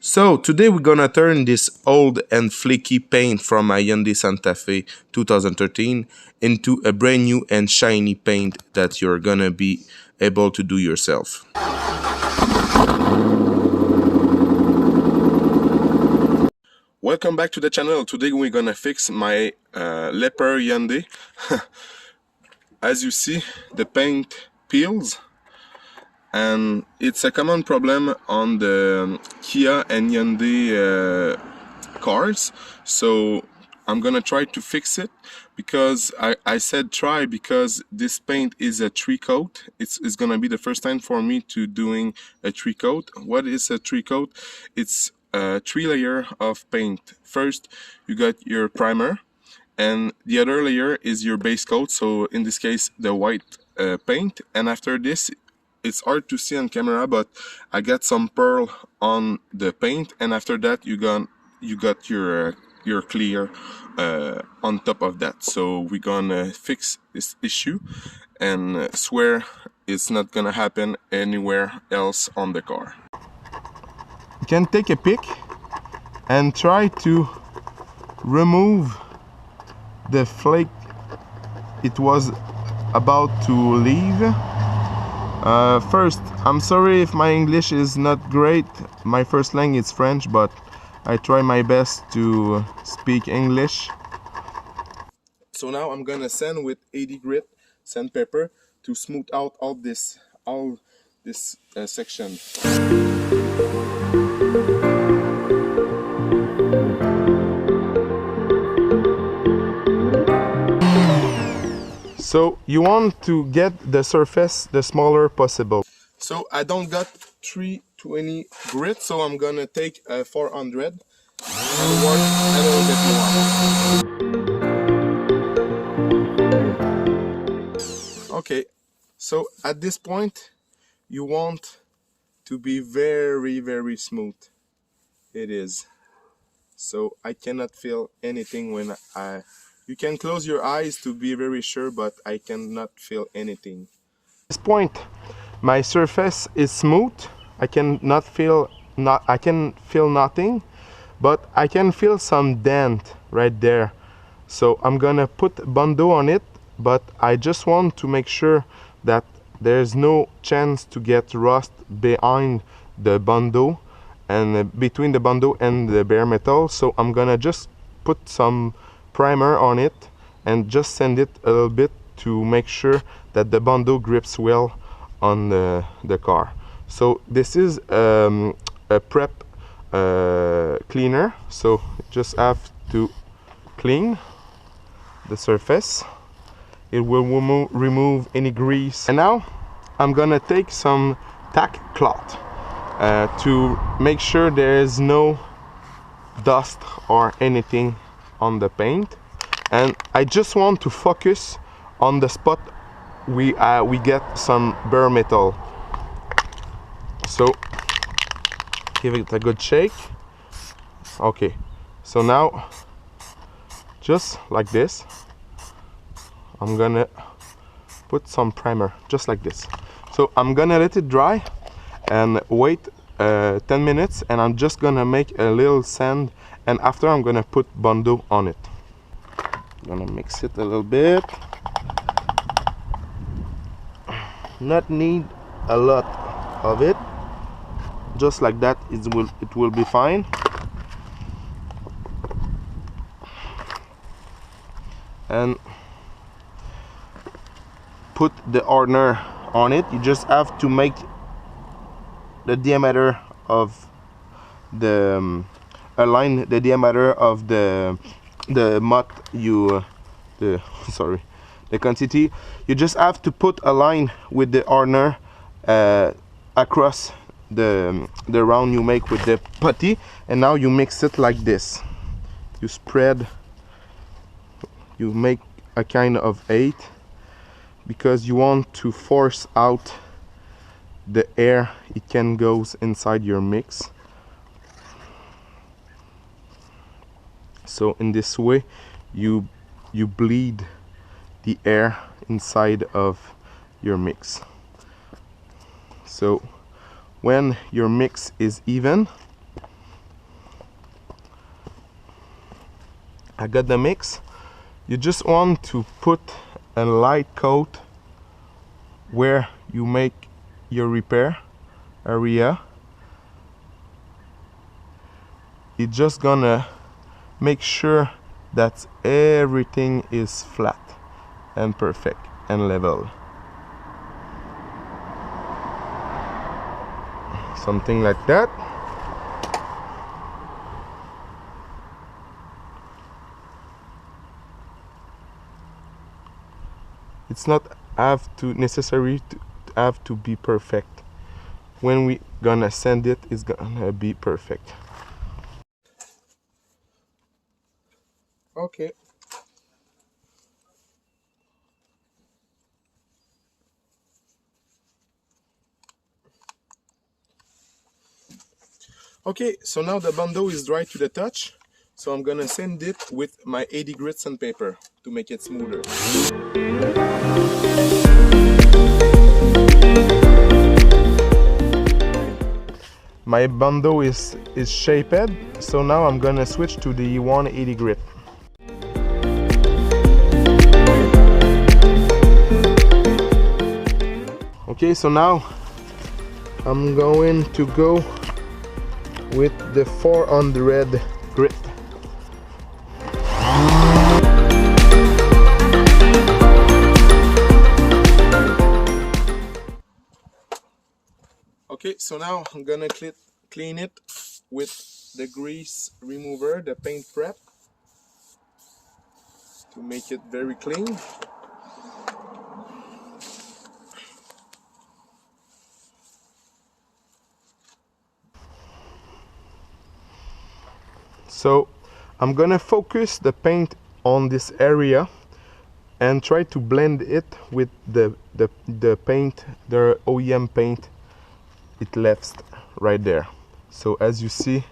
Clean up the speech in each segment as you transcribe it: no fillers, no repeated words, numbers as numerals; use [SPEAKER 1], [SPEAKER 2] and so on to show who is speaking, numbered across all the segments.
[SPEAKER 1] So today we're gonna turn this old and flaky paint from my Hyundai Santa Fe 2013 into a brand new and shiny paint that you're gonna be able to do yourself. Welcome back to the channel. Today we're gonna fix my leper Hyundai. As you see, the paint peels, and it's a common problem on the Kia and Hyundai cars. So I'm gonna try to fix it, because I said try because this paint is a 3-coat. It's gonna be the first time for me to doing a 3-coat. What is a 3-coat? It's a 3-layer of paint. First you got your primer, and the other layer is your base coat, so in this case the white paint. And after this, it's hard to see on camera, but I got some pearl on the paint, and after that you got your clear on top of that. So we're gonna fix this issue and swear it's not gonna happen anywhere else on the car. You can take a pick and try to remove the flake it was about to leave. First, I'm sorry if my English is not great. My first language is French, but I try my best to speak English. So now I'm gonna sand with 80 grit sandpaper to smooth out all this section. So you want to get the surface the smaller possible. So I don't got 320 grit, so I'm gonna take a 400 and work a little bit more. Okay, so at this point you want to be very smooth. It is. So I cannot feel anything when you can close your eyes to be very sure, but I cannot feel anything. At this point, my surface is smooth. I can feel nothing, but I can feel some dent right there. So I'm gonna put Bondo on it, but I just want to make sure that there's no chance to get rust behind the Bondo and between the Bondo and the bare metal. So I'm gonna just put some primer on it and just sand it a little bit to make sure that the Bondo grips well on the car. So this is a prep cleaner, so just have to clean the surface. It will remove any grease. And now I'm gonna take some tack cloth to make sure there is no dust or anything on the paint, and I just want to focus on the spot we get some bare metal. So give it a good shake. Okay, so now just like this I'm gonna put some primer just like this. So I'm gonna let it dry and wait 10 minutes, and I'm just gonna make a little sand, and after I'm gonna put Bondo on it. I'm gonna mix it a little bit. Not need a lot of it, just like that it will be fine. And put the hardener on it. You just have to make the diameter of the align the diameter of the mud the quantity. You just have to put a line with the hardener across the round you make with the putty, and now you mix it like this. You spread, you make a kind of 8, because you want to force out the air it can goes inside your mix. So in this way you bleed the air inside of your mix. So when your mix is even, I got the mix. You just want to put a light coat where you make your repair area. It's just gonna make sure that everything is flat and perfect and level. Something like that. It's not necessary to have to be perfect. When we gonna sand it, it's gonna be perfect. Okay. Okay, so now the bando is dry to the touch. So I'm gonna sand it with my 80 grit sandpaper to make it smoother. My bando is shaped, so now I'm gonna switch to the 180 grit. Okay, so now I'm going to go with the 400 grit. Okay, so now I'm gonna clean it with the grease remover, the paint prep, to make it very clean. So I'm gonna focus the paint on this area and try to blend it with the paint, the OEM paint it left right there. So as you see,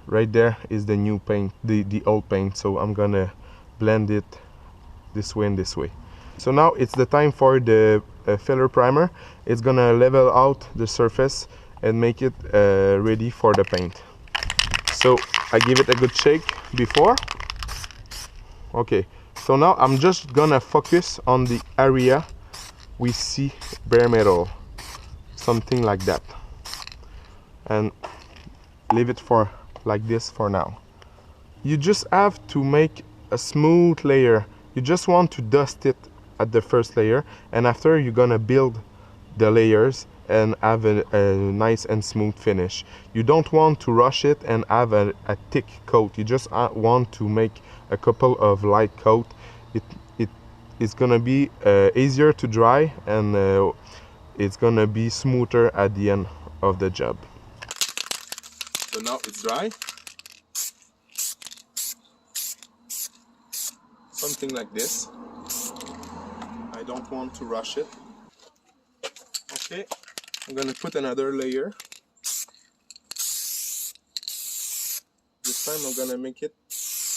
[SPEAKER 1] right there is the new paint, the old paint. So I'm gonna blend it this way and this way. So now it's the time for the filler primer. It's gonna level out the surface and make it ready for the paint. So I give it a good shake before. Okay, so now I'm just gonna focus on the area we see bare metal, something like that, and leave it for like this for now. You just have to make a smooth layer. You just want to dust it at the first layer, and after you're gonna build the layers and have a nice and smooth finish. You don't want to rush it and have a thick coat. You just want to make a couple of light coat. It is gonna be easier to dry, and it's gonna be smoother at the end of the job. So now it's dry. Something like this. I don't want to rush it. Okay, I'm gonna put another layer. This time I'm gonna make it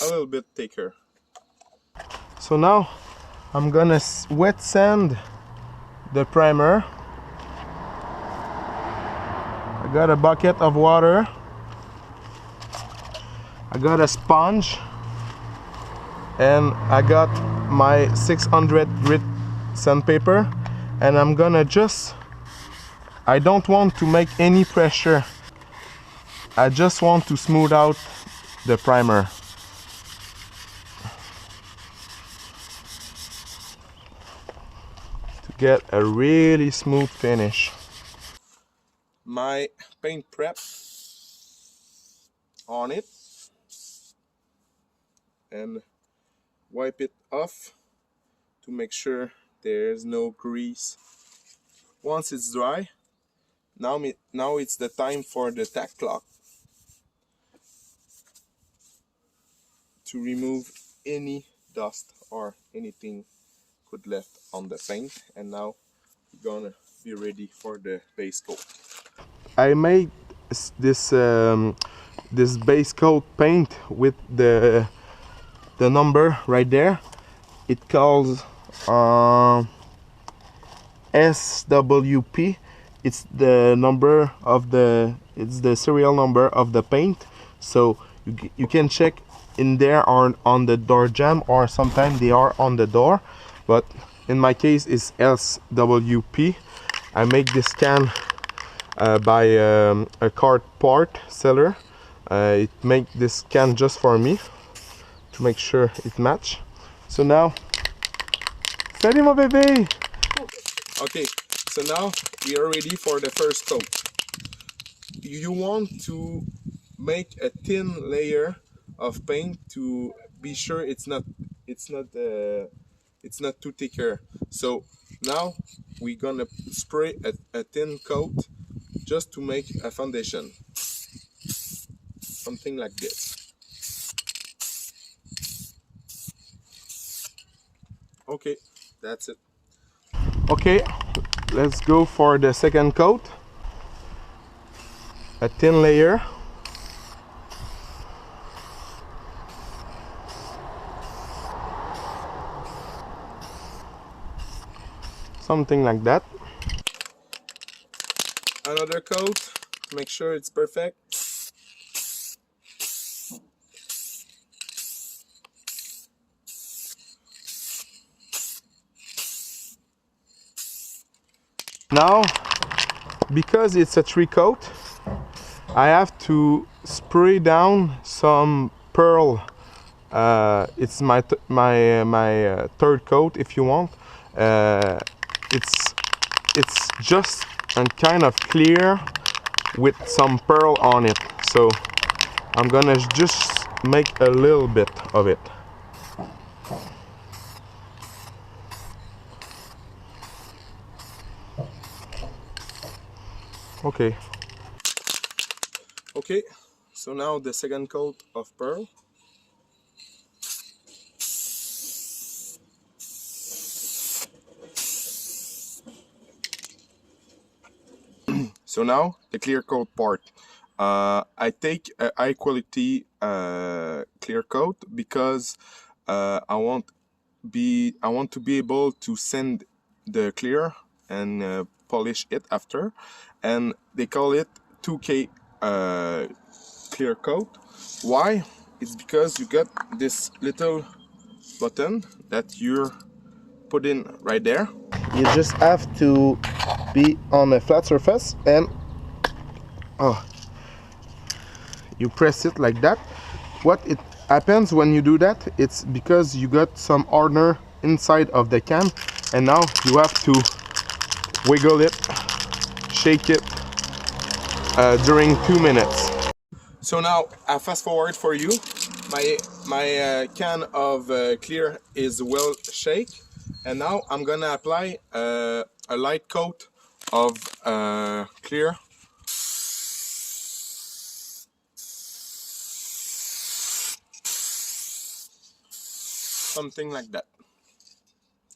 [SPEAKER 1] a little bit thicker. So now I'm gonna wet sand the primer. I got a bucket of water. I got a sponge, and I got my 600 grit sandpaper, and I'm gonna I don't want to make any pressure. I just want to smooth out the primer. To get a really smooth finish. My paint prep on it, and wipe it off to make sure there's no grease. Once it's dry, now it's the time for the tack cloth to remove any dust or anything could left on the paint. And now we're gonna be ready for the base coat. I made this base coat paint with the number right there. It calls SWP. It's the number of the serial number of the paint. So you can check in there are on the door jamb, or sometimes they are on the door, but in my case it's SWP. I make this can by a car part seller. It make this can just for me to make sure it match. So now, salut mon bébé. Okay, so now we are ready for the first coat. You want to make a thin layer of paint to be sure it's not too thicker. So now we're gonna spray a thin coat just to make a foundation, something like this. Okay, that's it. Okay, let's go for the second coat. A thin layer. Something like that. Another coat, make sure it's perfect. Now, because it's a 3-coat, I have to spray down some pearl. It's my third coat, if you want. It's just a kind of clear with some pearl on it. So I'm gonna just make a little bit of it. Okay. Okay, so now the second coat of pearl. So now the clear coat part. I take a high quality clear coat because I want to be able to send the clear and polish it after, and they call it 2K clear coat. Why? It's because you got this little button that you're put in right there. You just have to be on a flat surface and you press it like that. What it happens when you do that, it's because you got some hardener inside of the can, and now you have to wiggle it, shake it during 2 minutes. So now I fast forward for you. My can of clear is well shake, and now I'm gonna apply a light coat of clear. Something like that.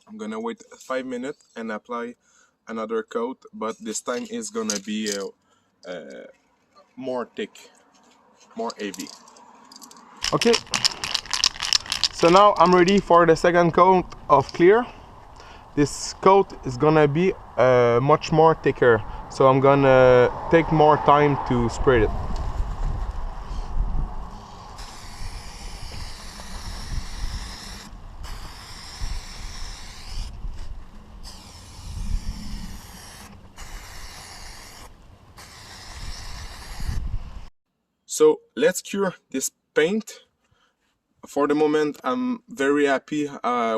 [SPEAKER 1] I'm gonna wait 5 minutes and apply another coat, but this time is gonna be more thick, more heavy. Okay, so now I'm ready for the second coat of clear. This coat is gonna be much more thicker, so I'm gonna take more time to spread it. So let's cure this paint. For the moment, I'm very happy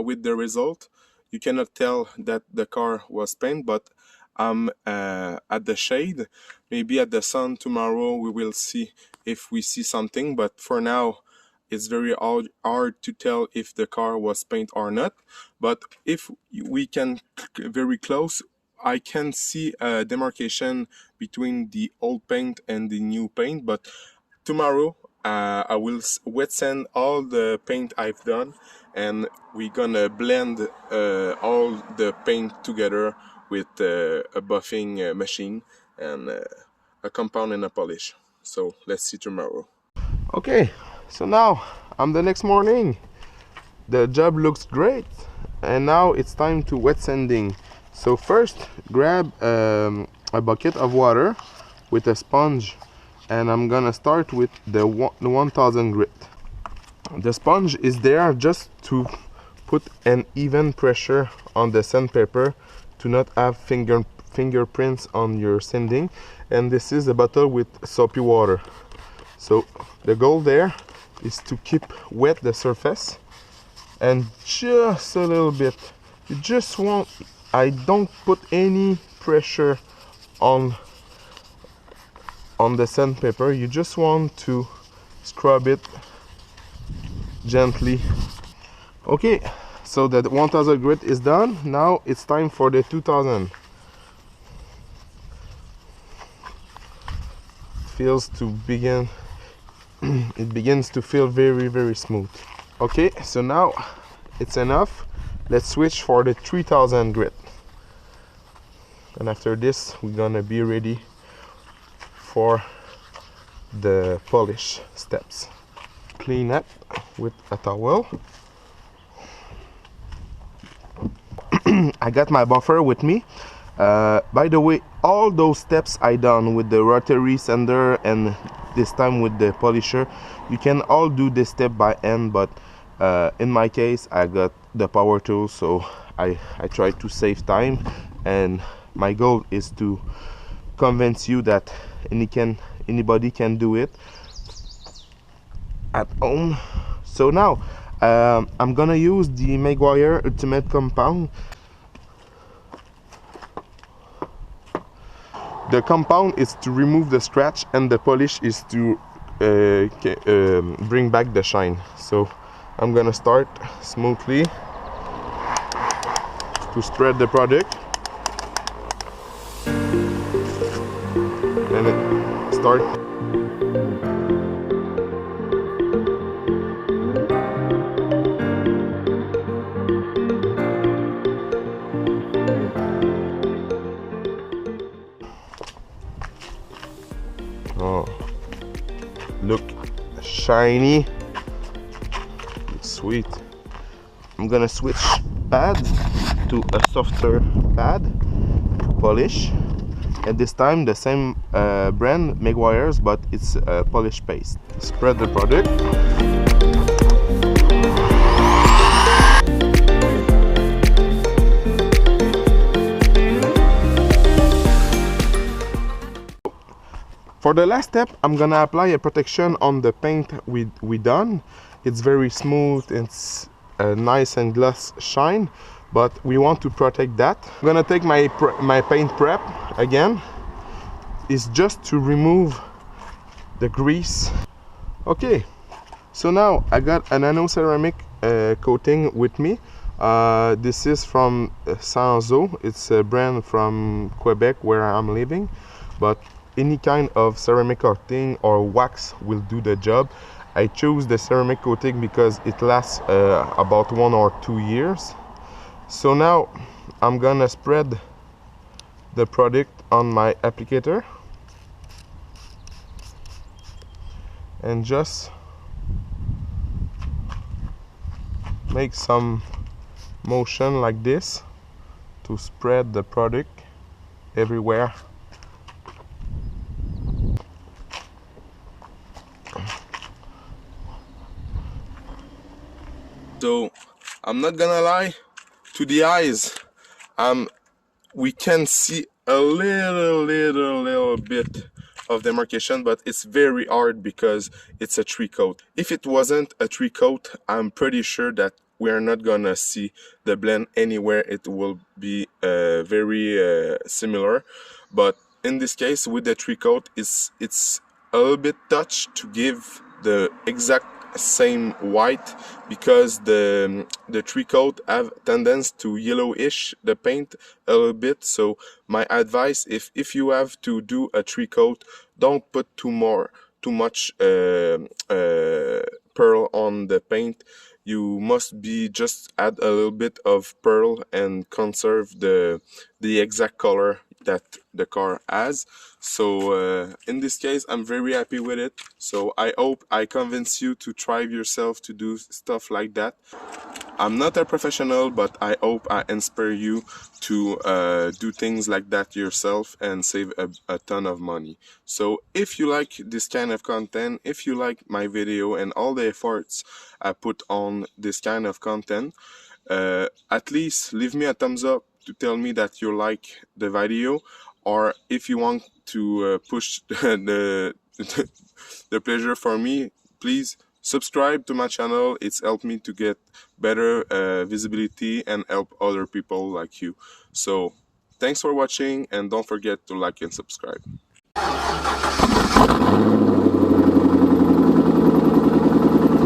[SPEAKER 1] with the result. You cannot tell that the car was painted, but I'm at the shade. Maybe at the sun tomorrow we will see if we see something, but for now it's very hard to tell if the car was painted or not. But if we can very close, I can see a demarcation between the old paint and the new paint. But tomorrow I will wet sand all the paint I've done, and we're gonna blend all the paint together with a buffing machine and a compound and a polish. So let's see tomorrow. Okay, so now I'm the next morning. The job looks great, and now it's time to wet sanding. So first grab a bucket of water with a sponge, and I'm gonna start with the 1000 grit. The sponge is there just to put an even pressure on the sandpaper to not have fingerprints on your sanding. And this is a bottle with soapy water. So the goal there is to keep wet the surface, and just a little bit. You just want, I don't put any pressure on the sandpaper. You just want to scrub it gently. Okay, so the 1000 grit is done. Now it's time for the 2000. It begins to feel very smooth. Okay, so now it's enough. Let's switch for the 3000 grit. And after this, we're gonna be ready for the polish steps. Clean up with a towel. I got my buffer with me. By the way, all those steps I done with the rotary sander and this time with the polisher, you can all do this step by hand, but in my case I got the power tool, so I try to save time, and my goal is to convince you that anybody can do it at home. So now I'm gonna use the Maguire Ultimate Compound. The compound is to remove the scratch, and the polish is to bring back the shine. So I'm gonna start smoothly to spread the product, and start. Oh, look, shiny, sweet. I'm gonna switch pad to a softer pad to polish, and this time the same brand, Maguire's, but it's a polish paste. Spread the product. For the last step, I'm gonna apply a protection on the paint we done. It's very smooth, it's a nice and gloss shine, but we want to protect that. I'm gonna take my paint prep again. It's just to remove the grease. Okay, so now I got a nano ceramic coating with me. This is from Sanzo. It's a brand from Quebec where I'm living, but any kind of ceramic coating or wax will do the job. I chose the ceramic coating because it lasts about 1 or 2 years. So now I'm gonna spread the product on my applicator and just make some motion like this to spread the product everywhere. So I'm not gonna lie, to the eyes, we can see a little bit of demarcation, but it's very hard because it's a 3-coat. If it wasn't a 3-coat, I'm pretty sure that we are not gonna see the blend anywhere. It will be very similar, but in this case with the 3-coat, it's a little bit touched to give the exact same white, because the 3-coat have tendency to yellowish the paint a little bit. So my advice, if you have to do a 3-coat, don't put too much pearl on the paint. You must be just add a little bit of pearl and conserve the exact color that the car has. So in this case, I'm very happy with it. So I hope I convince you to try yourself to do stuff like that. I'm not a professional, but I hope I inspire you to do things like that yourself and save a ton of money. So if you like this kind of content, if you like my video and all the efforts I put on this kind of content, at least leave me a thumbs up to tell me that you like the video, or if you want to push the pleasure for me, please subscribe to my channel. It's helped me to get better visibility and help other people like you. So thanks for watching, and don't forget to like and subscribe.